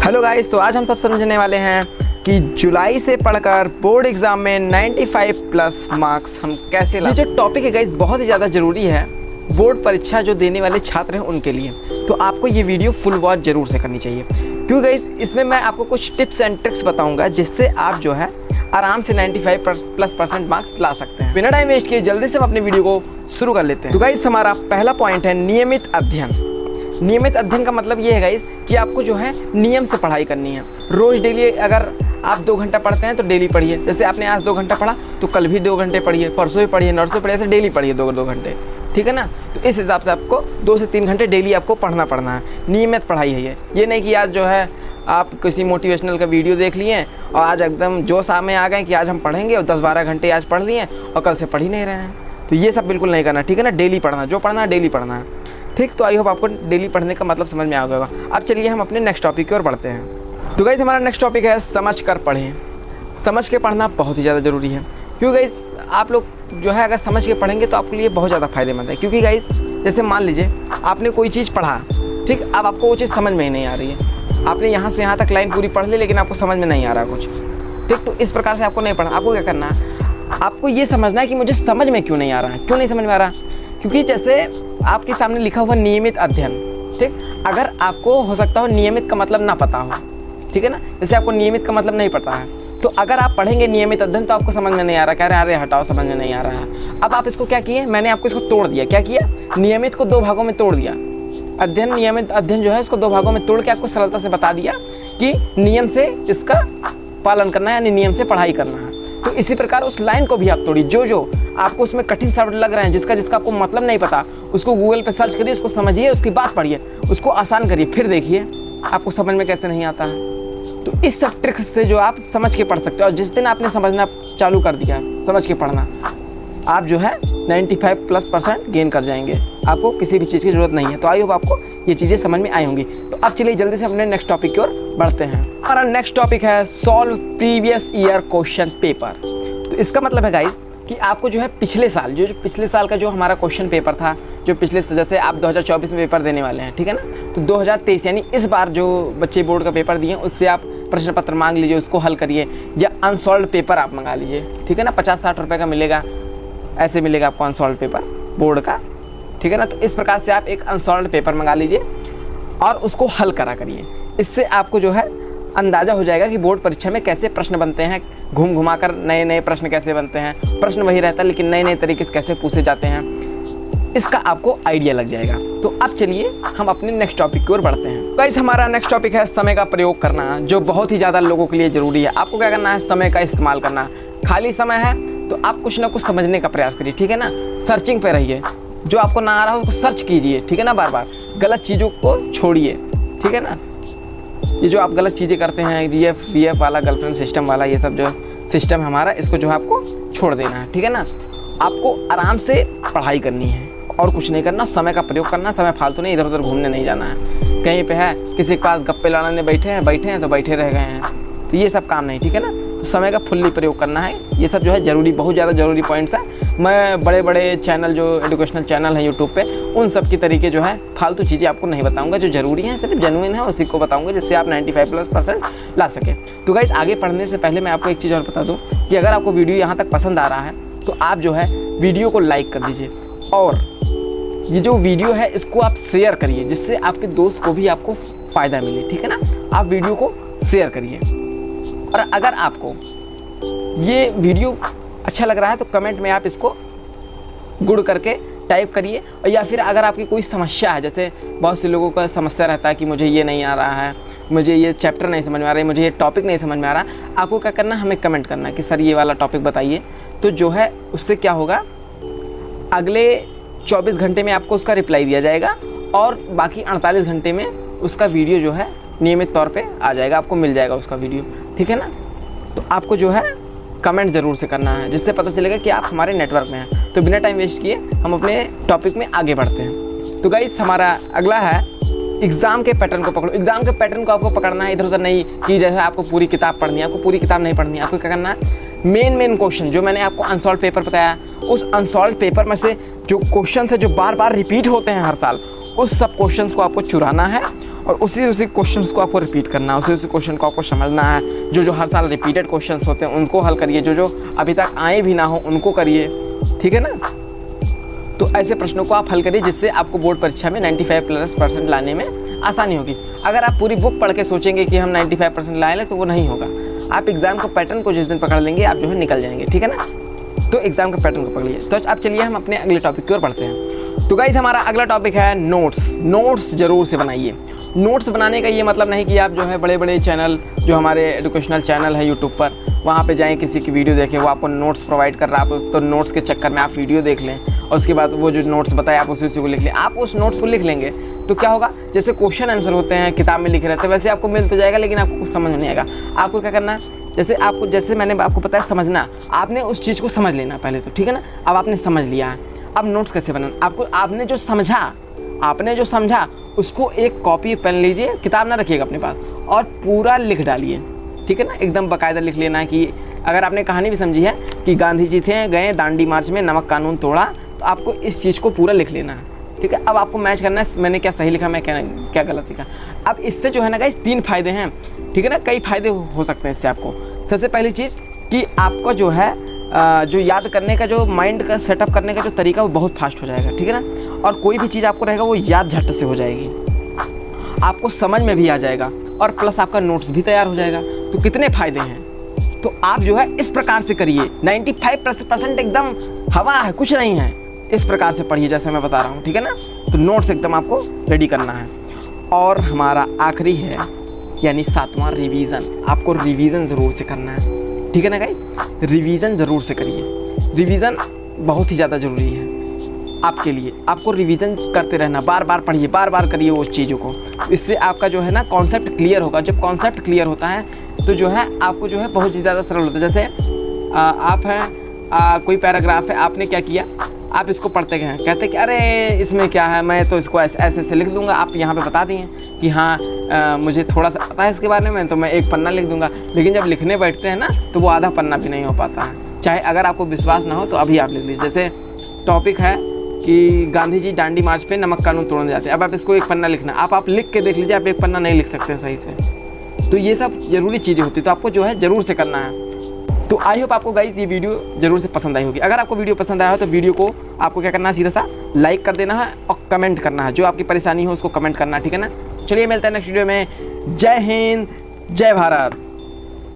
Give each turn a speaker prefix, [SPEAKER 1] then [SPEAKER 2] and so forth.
[SPEAKER 1] Hello guys, तो आज हम सब समझने वाले हैं कि जुलाई से पढ़कर बोर्ड एग्जाम में 95 प्लस मार्क्स हम कैसे ला। ये जो टॉपिक है गाइस बहुत ही ज़्यादा ज़रूरी है बोर्ड परीक्षा जो देने वाले छात्र हैं उनके लिए। तो आपको ये वीडियो फुल वॉच जरूर से करनी चाहिए, क्योंकि गाइस इसमें मैं आपको कुछ टिप्स एंड ट्रिक्स बताऊंगा जिससे आप जो है आराम से 95+ मार्क्स ला सकते हैं। बिना टाइम वेस्ट किए जल्दी से हम अपने वीडियो को शुरू कर लेते हैं। तो गाइस हमारा पहला पॉइंट है नियमित अध्ययन। नियमित अध्ययन का मतलब ये है गाइस कि आपको जो है नियम से पढ़ाई करनी है। रोज़ डेली अगर आप 2 घंटा पढ़ते हैं तो डेली पढ़िए। जैसे आपने आज 2 घंटा पढ़ा तो कल भी 2 घंटे पढ़िए, परसों भी पढ़िए, नरसों पढ़िए, ऐसे डेली पढ़िए 2 घंटे, ठीक है ना। तो इस हिसाब से आपको 2 से 3 घंटे डेली आपको पढ़ना है। नियमित पढ़ाई है ये नहीं कि आज जो है आप किसी मोटिवेशनल का वीडियो देख लिए और आज एकदम जोश में आ गए कि आज हम पढ़ेंगे और 10-12 घंटे आज पढ़ लिए और कल से पढ़ ही नहीं रहे हैं। तो ये सब बिल्कुल नहीं करना, ठीक है ना। डेली पढ़ना, जो पढ़ना है डेली पढ़ना है, ठीक। तो आई होप आपको डेली पढ़ने का मतलब समझ में आ गया होगा। अब चलिए हम अपने नेक्स्ट टॉपिक की ओर बढ़ते हैं। तो गाइस हमारा नेक्स्ट टॉपिक है समझ कर पढ़ें। समझ के पढ़ना बहुत ही ज़्यादा ज़रूरी है, क्योंकि गाइस आप लोग जो है अगर समझ के पढ़ेंगे तो आपके लिए बहुत ज़्यादा फायदेमंद है। क्योंकि गाइस जैसे मान लीजिए आपने कोई चीज़ पढ़ा, ठीक, अब आपको वो चीज़ समझ में ही नहीं आ रही है। आपने यहाँ से यहाँ तक लाइन पूरी पढ़ ली लेकिन आपको समझ में नहीं आ रहा कुछ, ठीक। तो इस प्रकार से आपको नहीं पढ़ना। आपको क्या करना है, आपको ये समझना है कि मुझे समझ में क्यों नहीं आ रहा है, क्यों नहीं समझ में आ रहा। क्योंकि जैसे आपके सामने लिखा हुआ नियमित अध्ययन, ठीक। अगर आपको हो सकता हो नियमित का मतलब ना पता हो, ठीक है ना। जैसे आपको नियमित का मतलब नहीं पता है तो अगर आप पढ़ेंगे नियमित अध्ययन तो आपको समझ में नहीं आ रहा, कह रहे अरे हटाओ समझ में नहीं आ रहा है। अब आप इसको क्या किए, मैंने आपको इसको तोड़ दिया। क्या किया, नियमित को 2 भागों में तोड़ दिया। अध्ययन, नियमित अध्ययन जो है इसको 2 भागों में तोड़ के आपको सरलता से बता दिया कि नियम से इसका पालन करना है, यानी नियम से पढ़ाई करना है। तो इसी प्रकार उस लाइन को भी आप तोड़िए। जो आपको उसमें कठिन शब्द लग रहे हैं, जिसका आपको मतलब नहीं पता, उसको गूगल पे सर्च करिए, उसको समझिए, उसकी बात पढ़िए, उसको आसान करिए, फिर देखिए आपको समझ में कैसे नहीं आता है। तो इस सब ट्रिक्स से जो आप समझ के पढ़ सकते हो। और जिस दिन आपने समझना चालू कर दिया, समझ के पढ़ना, आप जो है 95+% गेन कर जाएंगे। आपको किसी भी चीज़ की ज़रूरत नहीं है। तो आई होप आपको ये चीज़ें समझ में आई होंगी। तो अब चलिए जल्दी से अपने नेक्स्ट टॉपिक की ओर बढ़ते हैं। हमारा नेक्स्ट टॉपिक है solve previous year question paper. तो इसका मतलब है गाइस कि आपको जो है पिछले साल जो पिछले साल का जो हमारा क्वेश्चन पेपर था, जो पिछले, जैसे आप 2024 में पेपर देने वाले हैं, ठीक है ना। तो 2023 यानी इस बार जो बच्चे बोर्ड का पेपर दिए उससे आप प्रश्न पत्र मांग लीजिए, उसको हल करिए, या अनसॉल्व पेपर आप मंगा लीजिए, ठीक है ना। 50-60 रुपये का मिलेगा, ऐसे मिलेगा आपको अनसॉल्व पेपर बोर्ड का, ठीक है ना। तो इस प्रकार से आप एक अनसॉल्व पेपर मंगा लीजिए और उसको हल करा करिए। इससे आपको जो है अंदाज़ा हो जाएगा कि बोर्ड परीक्षा में कैसे प्रश्न बनते हैं, घूम घुमा कर नए नए प्रश्न कैसे बनते हैं। प्रश्न वही रहता है लेकिन नए नए तरीके से कैसे पूछे जाते हैं, इसका आपको आइडिया लग जाएगा। तो अब चलिए हम अपने नेक्स्ट टॉपिक की ओर बढ़ते हैं। गाइस हमारा नेक्स्ट टॉपिक है समय का प्रयोग करना, जो बहुत ही ज़्यादा लोगों के लिए ज़रूरी है। आपको क्या करना है, समय का इस्तेमाल करना। खाली समय है तो आप कुछ ना कुछ समझने का प्रयास करिए, ठीक है ना। सर्चिंग पे रहिए, जो आपको ना आ रहा हो उसको सर्च कीजिए, ठीक है ना। बार बार गलत चीज़ों को छोड़िए, ठीक है ना। ये जो आप गलत चीज़ें करते हैं, GF VF वाला, गर्लफ्रेंड सिस्टम वाला, ये सब जो सिस्टम है हमारा, इसको जो है आपको छोड़ देना है, ठीक है ना। आपको आराम से पढ़ाई करनी है और कुछ नहीं करना। समय का प्रयोग करना, समय फालतू नहीं, इधर उधर घूमने नहीं जाना है। कहीं पे है किसी के पास गप्पे लड़ाने बैठे हैं तो बैठे रह गए हैं, तो ये सब काम नहीं, ठीक है ना। तो समय का फुल्ली प्रयोग करना है। ये सब जो है ज़रूरी, बहुत ज़्यादा ज़रूरी पॉइंट्स हैं। मैं बड़े बड़े चैनल, जो एजुकेशनल चैनल है यूट्यूब पे, उन सब की तरीके जो है फालतू चीज़ें आपको नहीं बताऊंगा। जो ज़रूरी है, सिर्फ जेन्युइन है, उसी को बताऊंगा, जिससे आप 95+% ला सकें। तो गाइस आगे पढ़ने से पहले मैं आपको एक चीज़ और बता दूँ कि अगर आपको वीडियो यहाँ तक पसंद आ रहा है तो आप जो है वीडियो को लाइक कर दीजिए, और ये जो वीडियो है इसको आप शेयर करिए, जिससे आपके दोस्त को भी आपको फ़ायदा मिले, ठीक है ना। आप वीडियो को शेयर करिए। और अगर आपको ये वीडियो अच्छा लग रहा है तो कमेंट में आप इसको गुड करके टाइप करिए। और या फिर अगर आपकी कोई समस्या है, जैसे बहुत से लोगों का समस्या रहता है कि मुझे ये नहीं आ रहा है, मुझे ये चैप्टर नहीं समझ में आ रहा है, मुझे ये टॉपिक नहीं समझ में आ रहा, आपको क्या करना है, हमें कमेंट करना है कि सर ये वाला टॉपिक बताइए। तो जो है उससे क्या होगा, अगले 24 घंटे में आपको उसका रिप्लाई दिया जाएगा और बाकी 48 घंटे में उसका वीडियो जो है नियमित तौर पे आ जाएगा, आपको मिल जाएगा उसका वीडियो, ठीक है ना। तो आपको जो है कमेंट ज़रूर से करना है, जिससे पता चलेगा कि आप हमारे नेटवर्क में हैं। तो बिना टाइम वेस्ट किए हम अपने टॉपिक में आगे बढ़ते हैं। तो गाइस हमारा अगला है एग्ज़ाम के पैटर्न को पकड़ो। एग्ज़ाम के पैटर्न को आपको पकड़ना है, इधर उधर नहीं कि जैसे आपको पूरी किताब पढ़नी है। आपको पूरी किताब नहीं पढ़नी है। आपको क्या करना है, मेन क्वेश्चन जो मैंने आपको अनसॉल्व पेपर बताया, उस अनसॉल्व पेपर में से जो क्वेश्चन है जो बार बार रिपीट होते हैं हर साल, उस सब क्वेश्चंस को आपको चुराना है और उसी क्वेश्चंस को आपको रिपीट करना है, उसी क्वेश्चन को आपको समझना है। जो हर साल रिपीटेड क्वेश्चंस होते हैं उनको हल करिए, जो अभी तक आए भी ना हो उनको करिए, ठीक है ना। तो ऐसे प्रश्नों को आप हल करिए जिससे आपको बोर्ड परीक्षा में 95+% लाने में आसानी होगी। अगर आप पूरी बुक पढ़ के सोचेंगे कि हम 95% लाए लें तो वो नहीं होगा। आप एग्ज़ाम को पैटर्न को जिस दिन पकड़ लेंगे आप जो है निकल जाएंगे, ठीक है ना। तो एग्ज़ाम का पैटर्न को पकड़िए। तो अब चलिए हम अपने अगले टॉपिक की ओर बढ़ते हैं। तो गाइस हमारा अगला टॉपिक है नोट्स ज़रूर से बनाइए। नोट्स बनाने का ये मतलब नहीं कि आप जो है बड़े बड़े चैनल, जो हमारे एजुकेशनल चैनल है यूट्यूब पर, वहाँ पे जाएं किसी की वीडियो देखें, वो आपको नोट्स प्रोवाइड कर रहा है, आप तो नोट्स के चक्कर में आप वीडियो देख लें और उसके बाद वो जो नोट्स बताए आप उसी को लिख लें। आप उस नोट्स को लिख लेंगे तो क्या होगा, जैसे क्वेश्चन आंसर होते हैं किताब में लिखे रहते हैं वैसे आपको मिल तो जाएगा, लेकिन आपको कुछ समझ नहीं आएगा। आपको क्या करना है, जैसे मैंने आपको बताया समझना, आपने उस चीज़ को समझ लेना पहले तो, ठीक है ना। अब आपने समझ लिया है, अब नोट्स कैसे बनाना, आपने जो समझा उसको एक कॉपी पेन लीजिए, किताब ना रखिएगा अपने पास, और पूरा लिख डालिए, ठीक है ना। एकदम बाकायदा लिख लेना है कि अगर आपने कहानी भी समझी है कि गांधी जी गए दांडी मार्च में, नमक कानून तोड़ा, तो आपको इस चीज़ को पूरा लिख लेना है, ठीक है। अब आपको मैच करना है मैंने क्या सही लिखा, मैं क्या गलत लिखा। अब इससे जो है ना गाइस 3 फायदे हैं, ठीक है ना। कई फायदे हो सकते हैं इससे आपको। सबसे पहली चीज़ कि आपका जो है जो याद करने का, जो माइंड का सेटअप करने का जो तरीका वो बहुत फास्ट हो जाएगा, ठीक है ना। और कोई भी चीज़ आपको रहेगा वो याद झट से हो जाएगी, आपको समझ में भी आ जाएगा, और प्लस आपका नोट्स भी तैयार हो जाएगा। तो कितने फ़ायदे हैं। तो आप जो है इस प्रकार से करिए, 95% एकदम हवा है, कुछ नहीं है, इस प्रकार से पढ़िए जैसे मैं बता रहा हूँ, ठीक है ना। तो नोट्स एकदम आपको रेडी करना है। और हमारा आखिरी है यानी 7वां रिवीज़न। आपको रिवीज़न ज़रूर से करना है, ठीक है ना गाइस। रिवीज़न ज़रूर से करिए, रिवीज़न बहुत ही ज़्यादा ज़रूरी है आपके लिए। आपको रिवीज़न करते रहना, बार बार पढ़िए, बार बार करिए उस चीज़ों को। इससे आपका जो है ना कॉन्सेप्ट क्लियर होगा। जब कॉन्सेप्ट क्लियर होता है तो जो है आपको जो है बहुत ही ज़्यादा सरल होता है। जैसे आप हैं कोई पैराग्राफ है, आपने क्या किया, आप इसको पढ़ते गए, कहते कि अरे इसमें क्या है, मैं तो इसको ऐसे लिख दूंगा। आप यहाँ पे बता दिए कि हाँ मुझे थोड़ा सा पता है इसके बारे में, तो मैं 1 पन्ना लिख दूंगा। लेकिन जब लिखने बैठते हैं ना तो वो आधा पन्ना भी नहीं हो पाता है। चाहे अगर आपको विश्वास ना हो तो अभी आप लिख लीजिए। जैसे टॉपिक है कि गांधी जी दांडी मार्च पे नमक कानून तोड़ने जाते हैं, अब आप इसको 1 पन्ना लिखना, आप लिख के देख लीजिए, आप 1 पन्ना नहीं लिख सकते सही से। तो ये सब ज़रूरी चीज़ें होती है, तो आपको जो है ज़रूर से करना है। तो आई होप आपको गाइस ये वीडियो ज़रूर से पसंद आई होगी। अगर आपको वीडियो पसंद आया हो तो वीडियो को आपको क्या करना है, सीधा सा लाइक कर देना है और कमेंट करना है, जो आपकी परेशानी हो उसको कमेंट करना है, ठीक है ना। चलिए मिलते हैं नेक्स्ट वीडियो में। जय हिंद, जय भारत।